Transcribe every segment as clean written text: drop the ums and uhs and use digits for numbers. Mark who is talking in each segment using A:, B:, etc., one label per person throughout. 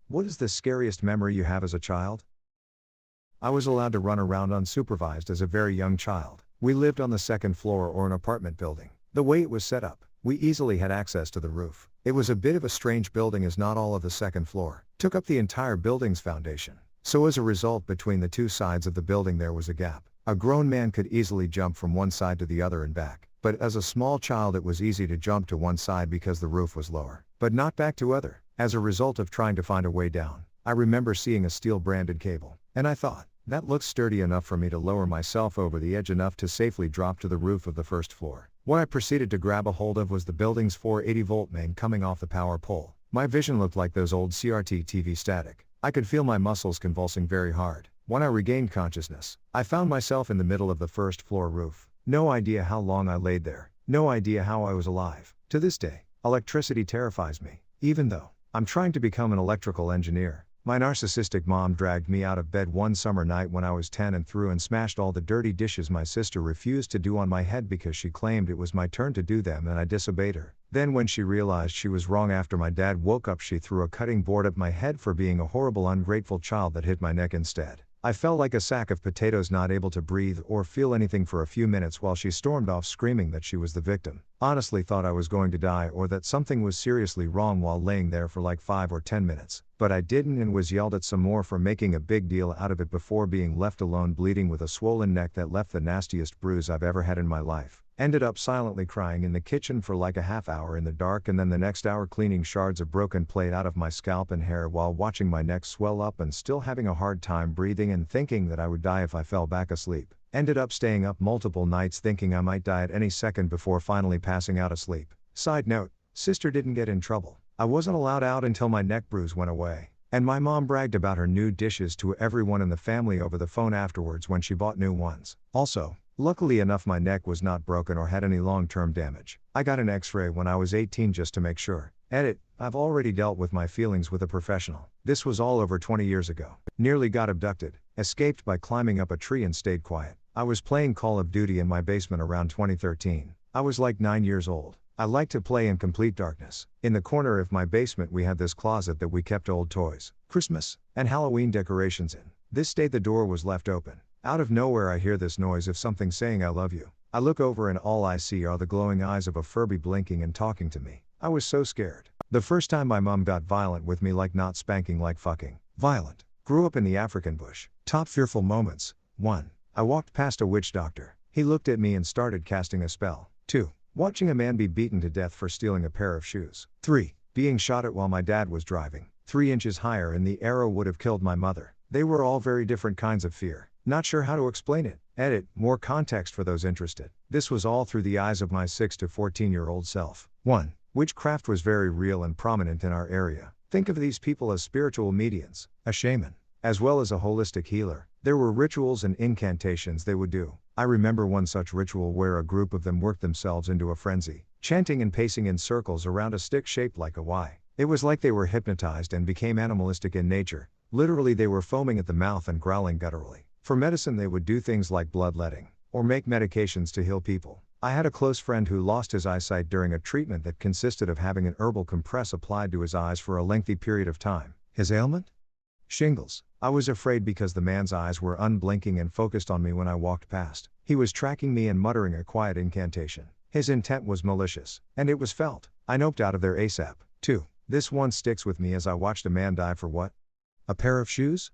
A: What is the scariest memory you have as a child? I was allowed to run around unsupervised as a very young child. We lived on the second floor or an apartment building. The way it was set up, we easily had access to the roof. It was a bit of a strange building as not all of the second floor took up the entire building's foundation. So as a result, between the two sides of the building there was a gap. A grown man could easily jump from one side to the other and back. But as a small child it was easy to jump to one side because the roof was lower, but not back to other. As a result of trying to find a way down, I remember seeing a steel branded cable, and I thought, that looks sturdy enough for me to lower myself over the edge enough to safely drop to the roof of the first floor. What I proceeded to grab a hold of was the building's 480-volt main coming off the power pole. My vision looked like those old CRT TV static. I could feel my muscles convulsing very hard. When I regained consciousness, I found myself in the middle of the first floor roof. No idea how long I laid there. No idea how I was alive. To this day, electricity terrifies me, even though I'm trying to become an electrical engineer. My narcissistic mom dragged me out of bed one summer night when I was 10 and threw and smashed all the dirty dishes my sister refused to do on my head because she claimed it was my turn to do them and I disobeyed her. Then when she realized she was wrong after my dad woke up, she threw a cutting board at my head for being a horrible ungrateful child that hit my neck instead. I felt like a sack of potatoes, not able to breathe or feel anything for a few minutes while she stormed off screaming that she was the victim. Honestly thought I was going to die or that something was seriously wrong while laying there for like 5 or 10 minutes. But I didn't and was yelled at some more for making a big deal out of it before being left alone bleeding with a swollen neck that left the nastiest bruise I've ever had in my life. Ended up silently crying in the kitchen for like a half hour in the dark and then the next hour cleaning shards of broken plate out of my scalp and hair while watching my neck swell up and still having a hard time breathing and thinking that I would die if I fell back asleep. Ended up staying up multiple nights thinking I might die at any second before finally passing out asleep. Side note, sister didn't get in trouble. I wasn't allowed out until my neck bruise went away. And my mom bragged about her new dishes to everyone in the family over the phone afterwards when she bought new ones. Also, luckily enough my neck was not broken or had any long-term damage. I got an x-ray when I was 18 just to make sure. Edit, I've already dealt with my feelings with a professional. This was all over 20 years ago. Nearly got abducted, escaped by climbing up a tree and stayed quiet. I was playing Call of Duty in my basement around 2013. I was like 9 years old. I liked to play in complete darkness. In the corner of my basement we had this closet that we kept old toys, Christmas, and Halloween decorations in. This day the door was left open. Out of nowhere I hear this noise of something saying I love you. I look over and all I see are the glowing eyes of a Furby blinking and talking to me. I was so scared. The first time my mom got violent with me, like not spanking, like fucking violent. Grew up in the African bush. Top fearful moments. 1. I walked past a witch doctor. He looked at me and started casting a spell. 2. Watching a man be beaten to death for stealing a pair of shoes. 3. Being shot at while my dad was driving 3 inches higher and the arrow would have killed my mother. They were all very different kinds of fear. Not sure how to explain it. Edit, more context for those interested. This was all through the eyes of my 6 to 14-year-old self. 1. Witchcraft was very real and prominent in our area. Think of these people as spiritual mediums, a shaman, as well as a holistic healer. There were rituals and incantations they would do. I remember one such ritual where a group of them worked themselves into a frenzy, chanting and pacing in circles around a stick shaped like a Y. It was like they were hypnotized and became animalistic in nature. Literally they were foaming at the mouth and growling gutturally. For medicine they would do things like bloodletting, or make medications to heal people. I had a close friend who lost his eyesight during a treatment that consisted of having an herbal compress applied to his eyes for a lengthy period of time. His ailment? Shingles. I was afraid because the man's eyes were unblinking and focused on me when I walked past. He was tracking me and muttering a quiet incantation. His intent was malicious, and it was felt. I noped out of there ASAP. 2. This one sticks with me as I watched a man die for what? A pair of shoes?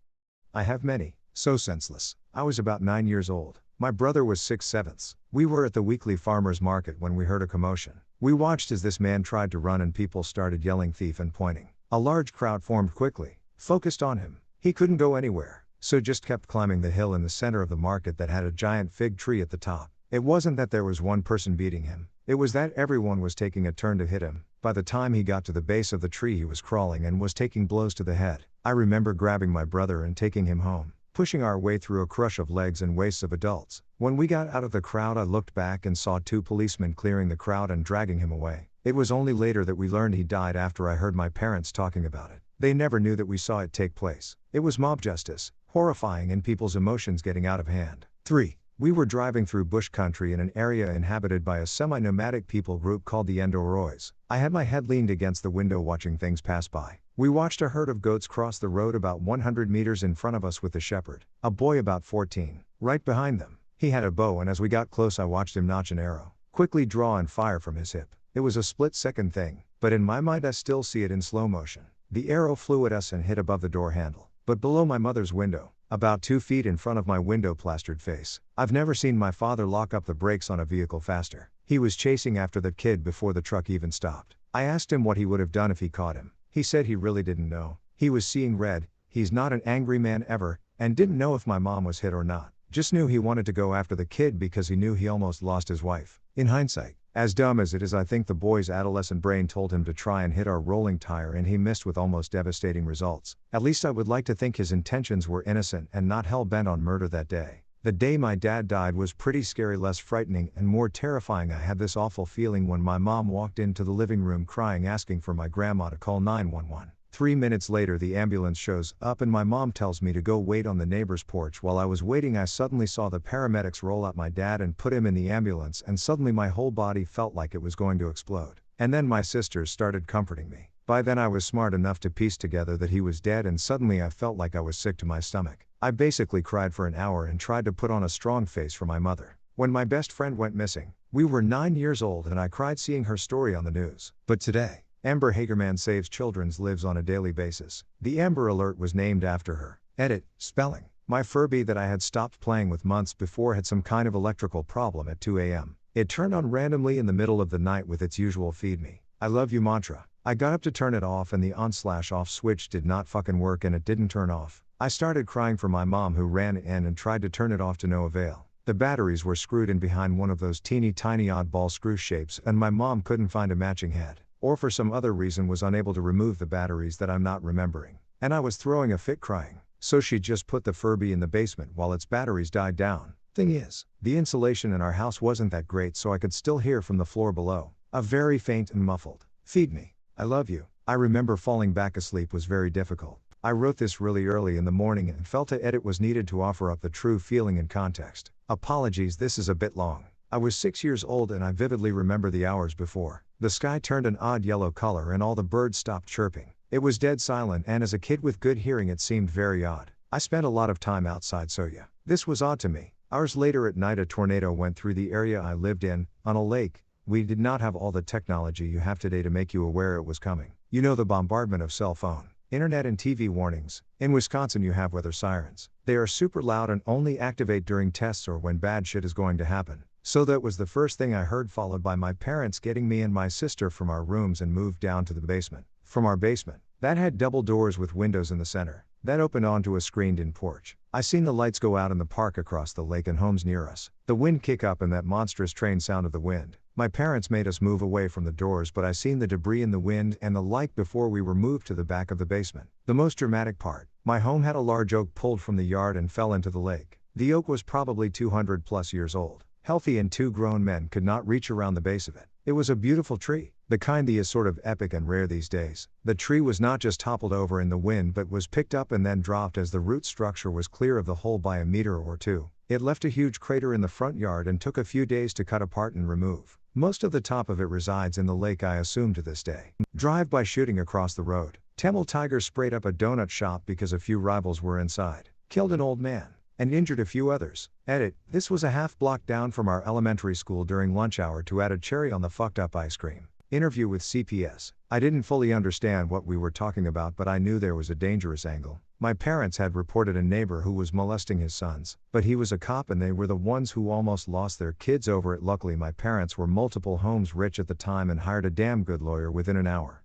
A: I have many. So senseless. I was about 9 years old. My brother was 6/7. We were at the weekly farmers market when we heard a commotion. We watched as this man tried to run and people started yelling thief and pointing. A large crowd formed quickly, focused on him. He couldn't go anywhere, so just kept climbing the hill in the center of the market that had a giant fig tree at the top. It wasn't that there was one person beating him, it was that everyone was taking a turn to hit him. By the time he got to the base of the tree he was crawling and was taking blows to the head. I remember grabbing my brother and taking him home, pushing our way through a crush of legs and waists of adults. When we got out of the crowd I looked back and saw 2 policemen clearing the crowd and dragging him away. It was only later that we learned he died after I heard my parents talking about it. They never knew that we saw it take place. It was mob justice, horrifying and people's emotions getting out of hand. 3. We were driving through bush country in an area inhabited by a semi-nomadic people group called the Endorois. I had my head leaned against the window watching things pass by. We watched a herd of goats cross the road about 100 meters in front of us with the shepherd, a boy about 14, right behind them. He had a bow, and as we got close I watched him notch an arrow, quickly draw and fire from his hip. It was a split-second thing, but in my mind I still see it in slow motion. The arrow flew at us and hit above the door handle, but below my mother's window, about 2 feet in front of my window-plastered face. I've never seen my father lock up the brakes on a vehicle faster. He was chasing after the kid before the truck even stopped. I asked him what he would have done if he caught him. He said he really didn't know. He was seeing red, he's not an angry man ever, and didn't know if my mom was hit or not. Just knew he wanted to go after the kid because he knew he almost lost his wife. In hindsight, as dumb as it is, I think the boy's adolescent brain told him to try and hit our rolling tire and he missed with almost devastating results. At least I would like to think his intentions were innocent and not hell-bent on murder that day. The day my dad died was pretty scary, less frightening and more terrifying. I had this awful feeling when my mom walked into the living room crying, asking for my grandma to call 911. 3 minutes later the ambulance shows up and my mom tells me to go wait on the neighbor's porch. While I was waiting I suddenly saw the paramedics roll out my dad and put him in the ambulance, and suddenly my whole body felt like it was going to explode. And then my sisters started comforting me. By then I was smart enough to piece together that he was dead, and suddenly I felt like I was sick to my stomach. I basically cried for an hour and tried to put on a strong face for my mother. When my best friend went missing, we were 9 years old and I cried seeing her story on the news. But today, Amber Hagerman Saves Children's lives on a daily basis. The Amber Alert was named after her. Edit, spelling. My Furby that I had stopped playing with months before had some kind of electrical problem at 2 a.m. It turned on randomly in the middle of the night with its usual "feed me, I love you" mantra. I got up to turn it off and the on/off switch did not fucking work and it didn't turn off. I started crying for my mom, who ran in and tried to turn it off to no avail. The batteries were screwed in behind one of those teeny tiny oddball screw shapes and my mom couldn't find a matching head, or for some other reason was unable to remove the batteries that I'm not remembering. And I was throwing a fit crying, so she just put the Furby in the basement while its batteries died down. Thing is, the insulation in our house wasn't that great, so I could still hear from the floor below, a very faint and muffled "feed me, I love you." I remember falling back asleep was very difficult. I wrote this really early in the morning and felt a edit was needed to offer up the true feeling and context. Apologies, this is a bit long. I was 6 years old and I vividly remember the hours before. The sky turned an odd yellow color and all the birds stopped chirping. It was dead silent, and as a kid with good hearing it seemed very odd. I spent a lot of time outside, so yeah, this was odd to me. Hours later at night a tornado went through the area I lived in, on a lake. We did not have all the technology you have today to make you aware it was coming. You know, the bombardment of cell phone, internet and TV warnings. In Wisconsin you have weather sirens. They are super loud and only activate during tests or when bad shit is going to happen. So that was the first thing I heard, followed by my parents getting me and my sister from our rooms and moved down to the basement. From our basement, that had double doors with windows in the center, that opened onto a screened-in porch. I seen the lights go out in the park across the lake and homes near us. The wind kick up and that monstrous train sound of the wind. My parents made us move away from the doors, but I seen the debris in the wind and the like before we were moved to the back of the basement. The most dramatic part, my home had a large oak pulled from the yard and fell into the lake. The oak was probably 200 plus years old. Healthy, and 2 grown men could not reach around the base of it. It was a beautiful tree, the kind that is sort of epic and rare these days. The tree was not just toppled over in the wind but was picked up and then dropped as the root structure was clear of the hole by a meter or two. It left a huge crater in the front yard and took a few days to cut apart and remove. Most of the top of it resides in the lake, I assume, to this day. Drive-by shooting across the road. Tamil Tiger sprayed up a donut shop because a few rivals were inside. Killed an old man and injured a few others. Edit, this was a half block down from our elementary school during lunch hour to add a cherry on the fucked up ice cream. Interview with CPS. I didn't fully understand what we were talking about, but I knew there was a dangerous angle. My parents had reported a neighbor who was molesting his sons, but he was a cop and they were the ones who almost lost their kids over it. Luckily my parents were multiple homes rich at the time and hired a damn good lawyer within an hour.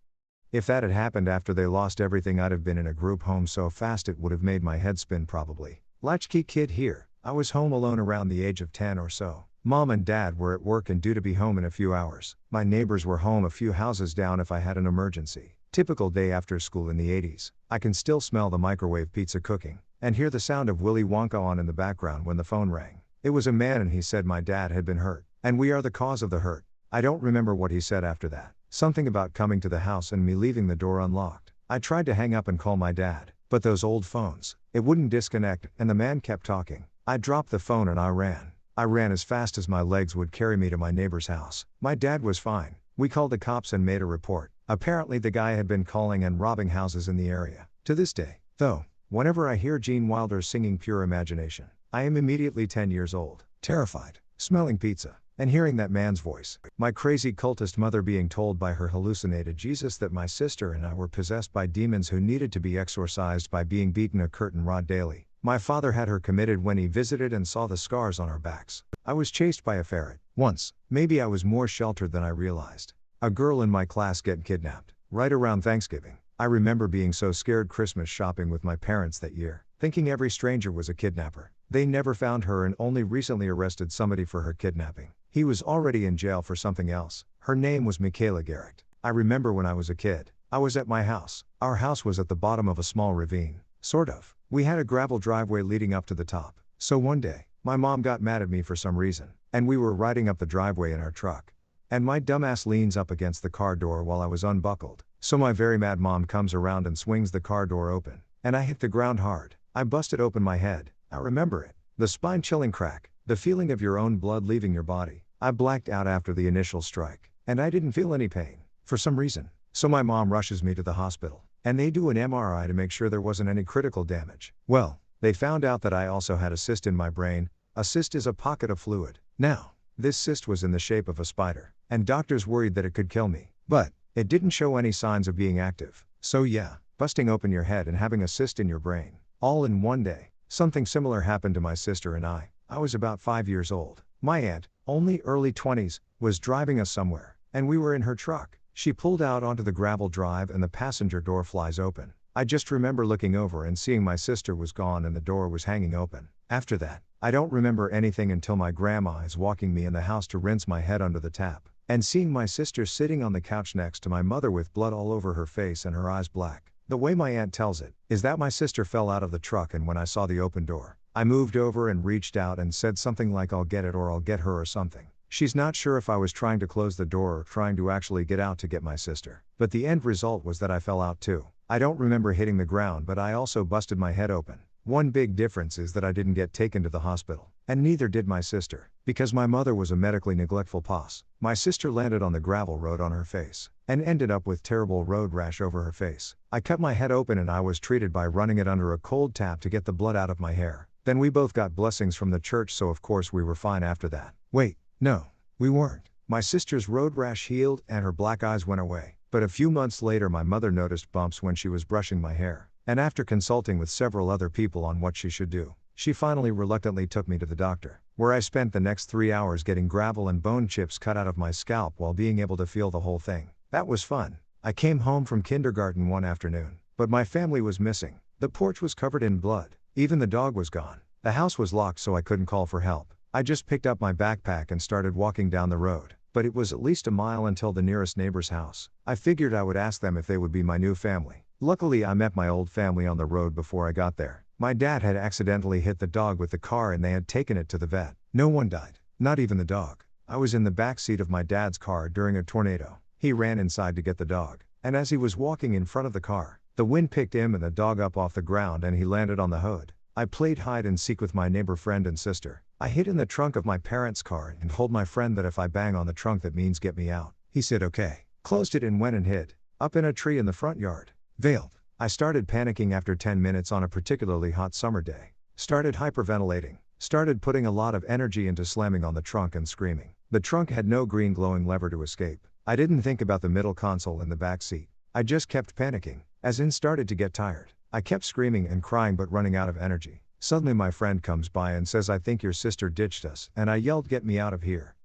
A: If that had happened after they lost everything, I'd have been in a group home so fast it would have made my head spin probably. Latchkey kid here. I was home alone around the age of 10 or so. Mom and dad were at work and due to be home in a few hours. My neighbors were home a few houses down if I had an emergency. Typical day after school in the 80s. I can still smell the microwave pizza cooking, and hear the sound of Willy Wonka on in the background when the phone rang. It was a man and he said my dad had been hurt, and we are the cause of the hurt. I don't remember what he said after that. Something about coming to the house and me leaving the door unlocked. I tried to hang up and call my dad, but those old phones, it wouldn't disconnect, and the man kept talking. I dropped the phone and I ran. I ran as fast as my legs would carry me to my neighbor's house. My dad was fine. We called the cops and made a report. Apparently the guy had been calling and robbing houses in the area. To this day, though, whenever I hear Gene Wilder singing Pure Imagination, I am immediately 10 years old, terrified, smelling pizza, and hearing that man's voice. My crazy cultist mother being told by her hallucinated Jesus that my sister and I were possessed by demons who needed to be exorcised by being beaten a curtain rod daily. My father had her committed when he visited and saw the scars on our backs. I was chased by a ferret. Once, maybe I was more sheltered than I realized. A girl in my class get kidnapped, right around Thanksgiving. I remember being so scared Christmas shopping with my parents that year, thinking every stranger was a kidnapper. They never found her and only recently arrested somebody for her kidnapping. He was already in jail for something else. Her name was Michaela Garrett. I remember when I was a kid, I was at my house. Our house was at the bottom of a small ravine, sort of. We had a gravel driveway leading up to the top. So one day, my mom got mad at me for some reason, and we were riding up the driveway in our truck. And my dumbass leans up against the car door while I was unbuckled. So my very mad mom comes around and swings the car door open, and I hit the ground hard. I busted open my head. I remember it. The spine-chilling crack, the feeling of your own blood leaving your body. I blacked out after the initial strike, and I didn't feel any pain, for some reason. So my mom rushes me to the hospital, and they do an MRI to make sure there wasn't any critical damage. Well, they found out that I also had a cyst in my brain. A cyst is a pocket of fluid. Now, this cyst was in the shape of a spider, and doctors worried that it could kill me. But it didn't show any signs of being active. So yeah, busting open your head and having a cyst in your brain, all in one day. Something similar happened to my sister and I. I was about 5 years old. My aunt, only early 20s, was driving us somewhere, and we were in her truck. She pulled out onto the gravel drive and the passenger door flies open. I just remember looking over and seeing my sister was gone and the door was hanging open. After that, I don't remember anything until my grandma is walking me in the house to rinse my head under the tap, and seeing my sister sitting on the couch next to my mother with blood all over her face and her eyes black. The way my aunt tells it, is that my sister fell out of the truck, and when I saw the open door, I moved over and reached out and said something like I'll get it or I'll get her or something. She's not sure if I was trying to close the door or trying to actually get out to get my sister. But the end result was that I fell out too. I don't remember hitting the ground, but I also busted my head open. One big difference is that I didn't get taken to the hospital, and neither did my sister, because my mother was a medically neglectful poss. My sister landed on the gravel road on her face, and ended up with terrible road rash over her face. I cut my head open and I was treated by running it under a cold tap to get the blood out of my hair. Then we both got blessings from the church, so of course we were fine after that. Wait, no, we weren't. My sister's road rash healed and her black eyes went away. But a few months later my mother noticed bumps when she was brushing my hair, and after consulting with several other people on what she should do, she finally reluctantly took me to the doctor, where I spent the next 3 hours getting gravel and bone chips cut out of my scalp while being able to feel the whole thing. That was fun. I came home from kindergarten one afternoon, but my family was missing. The porch was covered in blood. Even the dog was gone. The house was locked, so I couldn't call for help. I just picked up my backpack and started walking down the road, but it was at least a mile until the nearest neighbor's house. I figured I would ask them if they would be my new family. Luckily I met my old family on the road before I got there. My dad had accidentally hit the dog with the car and they had taken it to the vet. No one died, not even the dog. I was in the back seat of my dad's car during a tornado. He ran inside to get the dog, and as he was walking in front of the car, the wind picked him and the dog up off the ground and he landed on the hood. I played hide and seek with my neighbor friend and sister. I hid in the trunk of my parents' car and told my friend that if I bang on the trunk that means get me out. He said okay, closed it and went and hid, up in a tree in the front yard. Veiled. I started panicking after 10 minutes on a particularly hot summer day. Started hyperventilating. Started putting a lot of energy into slamming on the trunk and screaming. The trunk had no green glowing lever to escape. I didn't think about the middle console in the back seat. I just kept panicking, as in started to get tired. I kept screaming and crying but running out of energy. Suddenly my friend comes by and says, "I think your sister ditched us," and I yelled, "Get me out of here."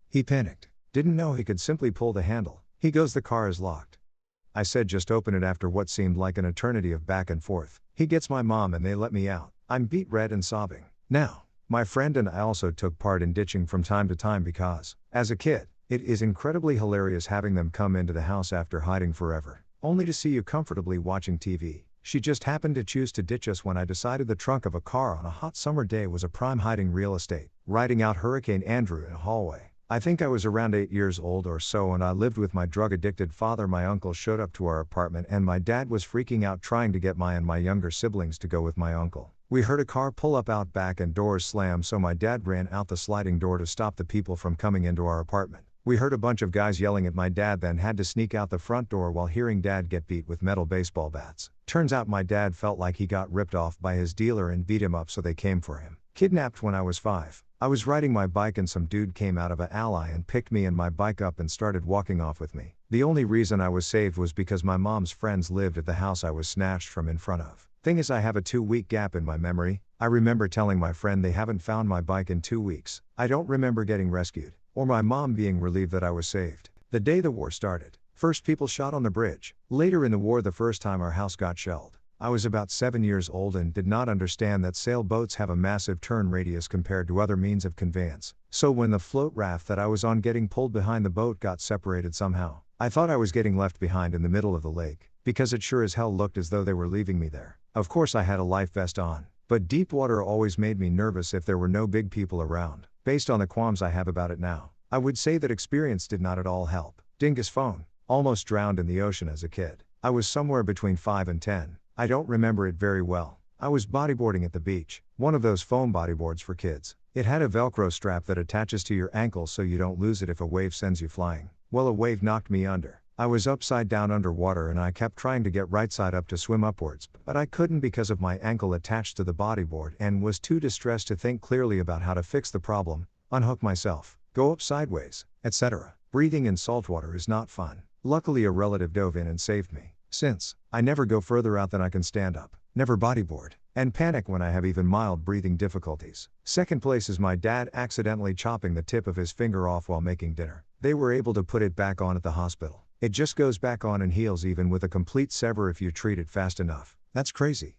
A: He panicked. Didn't know he could simply pull the handle. He goes, "The car is locked." I said, "Just open it." After what seemed like an eternity of back and forth, he gets my mom and they let me out. I'm beat red and sobbing. Now, my friend and I also took part in ditching from time to time because, as a kid, it is incredibly hilarious having them come into the house after hiding forever, only to see you comfortably watching TV. She just happened to choose to ditch us when I decided the trunk of a car on a hot summer day was a prime hiding real estate, riding out Hurricane Andrew in a hallway. I think I was around 8 years old or so and I lived with my drug-addicted father. My uncle showed up to our apartment and my dad was freaking out trying to get my and my younger siblings to go with my uncle. We heard a car pull up out back and doors slam, so my dad ran out the sliding door to stop the people from coming into our apartment. We heard a bunch of guys yelling at my dad, then had to sneak out the front door while hearing dad get beat with metal baseball bats. Turns out my dad felt like he got ripped off by his dealer and beat him up, so they came for him. Kidnapped when I was 5. I was riding my bike and some dude came out of a alley and picked me and my bike up and started walking off with me. The only reason I was saved was because my mom's friends lived at the house I was snatched from in front of. Thing is, I have a 2-week gap in my memory. I remember telling my friend they haven't found my bike in 2 weeks. I don't remember getting rescued, or my mom being relieved that I was saved. The day the war started, first people shot on the bridge. Later in the war, the first time our house got shelled. I was about 7 years old and did not understand that sailboats have a massive turn radius compared to other means of conveyance. So when the float raft that I was on getting pulled behind the boat got separated somehow, I thought I was getting left behind in the middle of the lake, because it sure as hell looked as though they were leaving me there. Of course I had a life vest on, but deep water always made me nervous if there were no big people around. Based on the qualms I have about it now, I would say that experience did not at all help. Dingus phone. Almost drowned in the ocean as a kid. I was somewhere between 5 and 10. I don't remember it very well. I was bodyboarding at the beach, one of those foam bodyboards for kids. It had a Velcro strap that attaches to your ankle so you don't lose it if a wave sends you flying. Well, a wave knocked me under. I was upside down underwater and I kept trying to get right side up to swim upwards, but I couldn't because of my ankle attached to the bodyboard and was too distressed to think clearly about how to fix the problem, unhook myself, go up sideways, etc. Breathing in salt water is not fun. Luckily a relative dove in and saved me. Since, I never go further out than I can stand up, never bodyboard, and panic when I have even mild breathing difficulties. Second place is my dad accidentally chopping the tip of his finger off while making dinner. They were able to put it back on at the hospital. It just goes back on and heals even with a complete sever if you treat it fast enough. That's crazy.